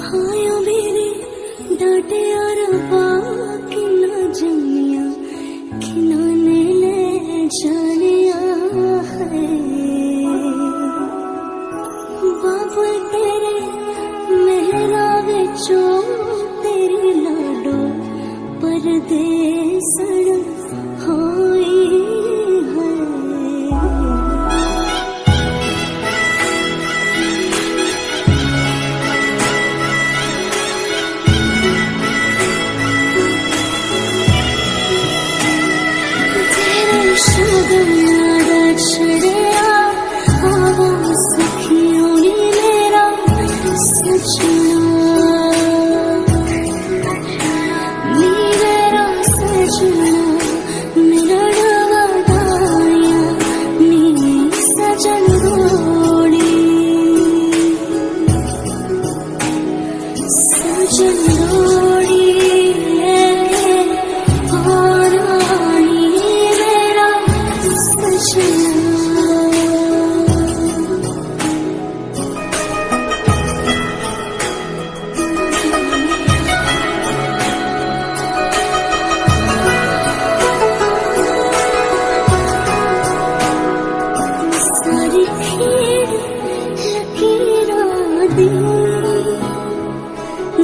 हायो मेरे डाटे और बाकी ना जमिया खिलौने ले जानिया है। बाबू तेरे मेहरा विचो तेरी लाडो परदेसण होई है। तेरे शगनादा छड़िया आवा सखियों नी मेरा सजना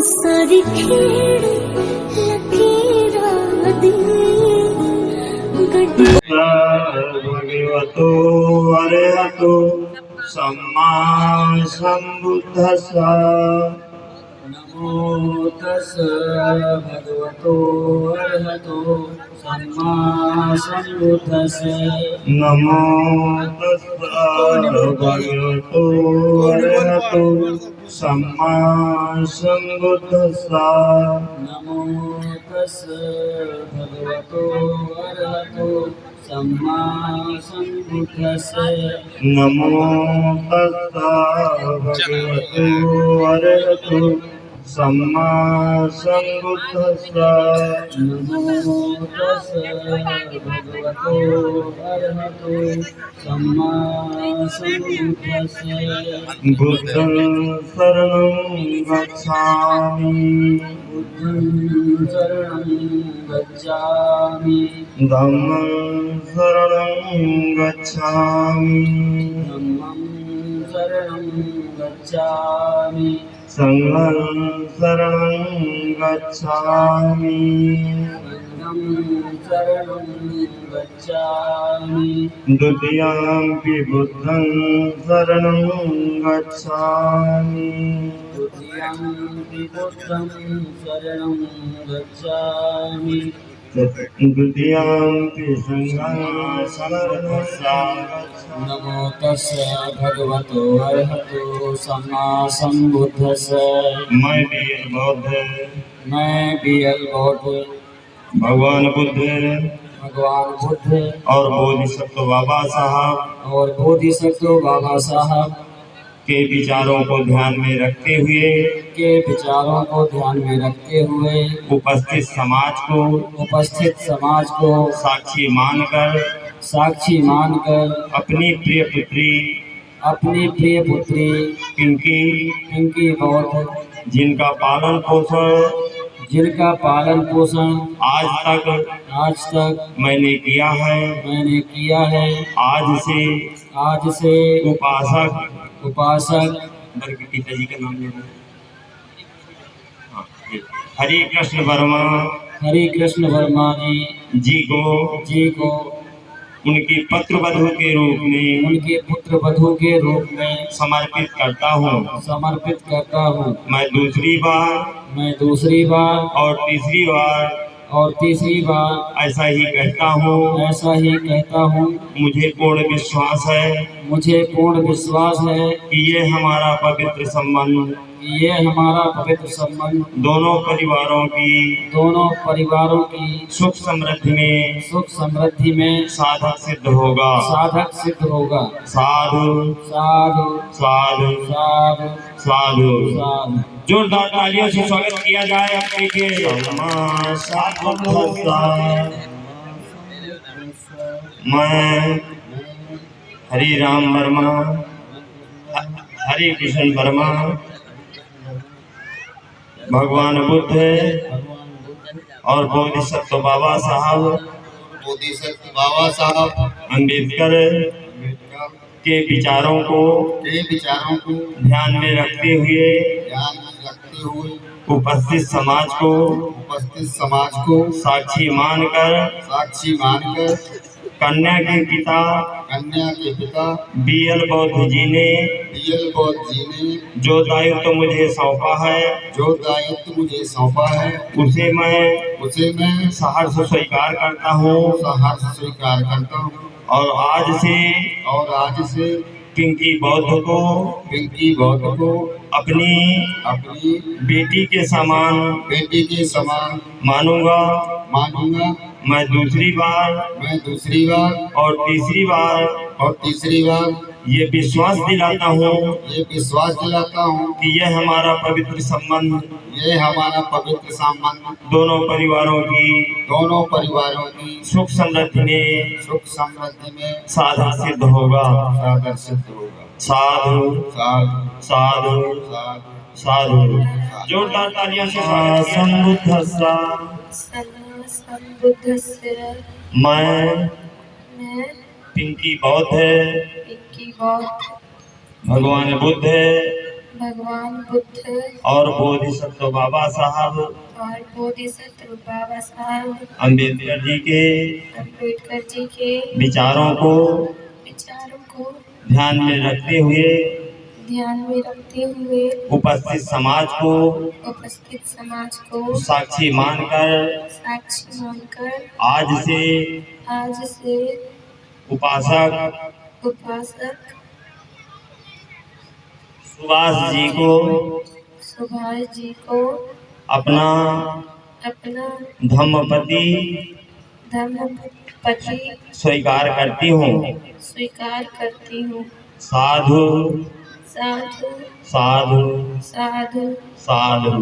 सारी खेड़ लकीरा दी भगवतो अरहतो सम्मा सम्बुद्धस्स। नमो तस् भगवतो अरहतो सम्मा सम्बुद्धस्स। नमो तस् भगवतो अरहतो सम्मा सम्बुद्धस्स। नमो तस् भगवतो अरहतो सम्मा सम्बुद्धस्स। नमो तस् भगवतो अरहतो सम्मा सम्बुद्धस्स। नमो तस् भगवतो अरहतो सम्मा सम्बुद्धस्स। बुद्धं शरणं गच्छामि। बुद्धं शरणं गच्छामि। धम्मं शरणं गच्छामि। धम्मं शरणं गच्छामि। संघं शरणं गच्छामि। संघं शरणं गच्छामि। द्वितीयंपि बुद्धं शरणं गच्छामि। द्वितीयंपि बुद्धं शरणं गच्छामि। द्वितीयंपि संघं शरणं गच्छामि। नमो तस्य भगवतो अरहतो सम्मा सम्बुद्धस्स। मैं भी बौद्ध, मैं भी बौद्ध, भगवान बुद्ध भगवान बुद्ध और बोधिसत्व बाबा साहब और बोधिसत्व बाबा साहब के विचारों को ध्यान में रखते हुए उपस्थित समाज को साक्षी मानकर अपनी प्रिय पुत्री पिंकी बौद्ध जिनका पालन पोषण आज तक मैंने किया है। आज से उपासक पिताजी का नाम लेना। हरे कृष्ण वर्मा जी को उनकी पुत्र वधू के रूप में समर्पित करता हूँ। मैं दूसरी बार और तीसरी बार ऐसा ही कहता हूँ। मुझे पूर्ण विश्वास है कि ये हमारा पवित्र संबंध दोनों परिवारों की सुख समृद्धि में साधक सिद्ध होगा। साधु साधु साधु साधु। जोरदार तालियों से स्वागत किया जाए। आप देखिए मैं हरि राम वर्मा, हरे कृष्ण वर्मा भगवान बुद्ध और बोधिसत्व बाबा साहब बोधिसत्व बाबा साहब अम्बेडकर के विचारों को ध्यान में रखते हुए उपस्थित समाज को साक्षी मानकर कन्या के पिता बीएल बौद्ध जी ने जो दायित्व मुझे सौंपा है उसे मैं सहर्ष स्वीकार करता हूँ और आज से पिंकी बौद्ध को अपनी बेटी के समान मानूंगा। मैं दूसरी बार और तीसरी बार ये विश्वास दिलाता हूँ कि यह हमारा पवित्र संबंध दोनों परिवारों की सुख समृद्धि में साधन सिद्ध होगा। साधु साधु साधु। जोरदार तालियों से संबुद्धस्सा मैं पिंकी बौद्ध भगवान बुद्ध और बोधिसत्व बाबा साहब अम्बेडकर जी के विचारों को ध्यान में रखते हुए उपस्थित समाज को साक्षी मानकर आज से उपासक सुभाष जी को अपना धम्मपति स्वीकार करती हूँ। साधु साधु साधु साधु।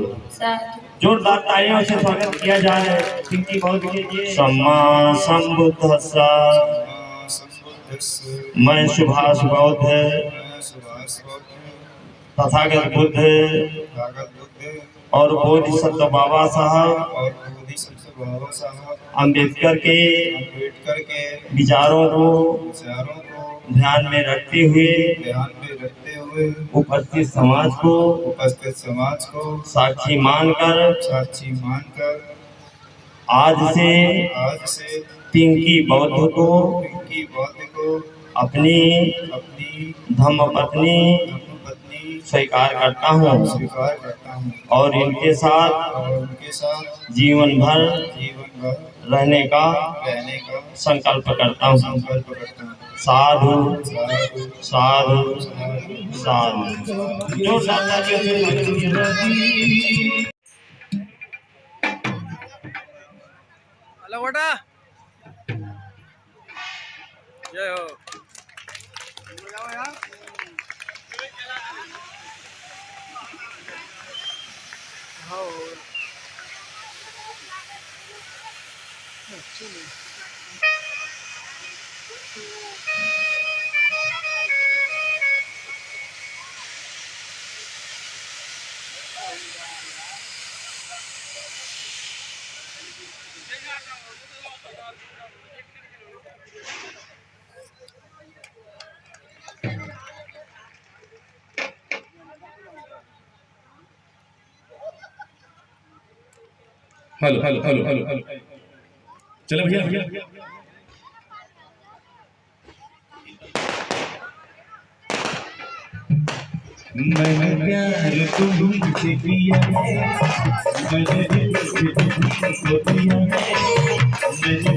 जोरदार तालियों से स्वागत किया जा रहा है पिंकी बौद्ध के। सम्मा संबुद्धस्सा मैं सुभाष बौद्ध तथागत बुद्ध और बोधिसत्व बाबा साहब अम्बेडकर के विचारों को ध्यान में रखते हुए उपस्थित समाज को साक्षी मानकर आज से पिंकी बौद्ध को अपनी धम्मपत्नी स्वीकार करता हूँ और इनके साथ जीवन भर रहने का संकल्प करता हूँ। साधु साधु साधु। जो हेलो बेटा जय हो। Hello hello hello hello hello चलो भैया मैंने प्यार तुमसे किया मैंने दिल से तुमको दिया मैंने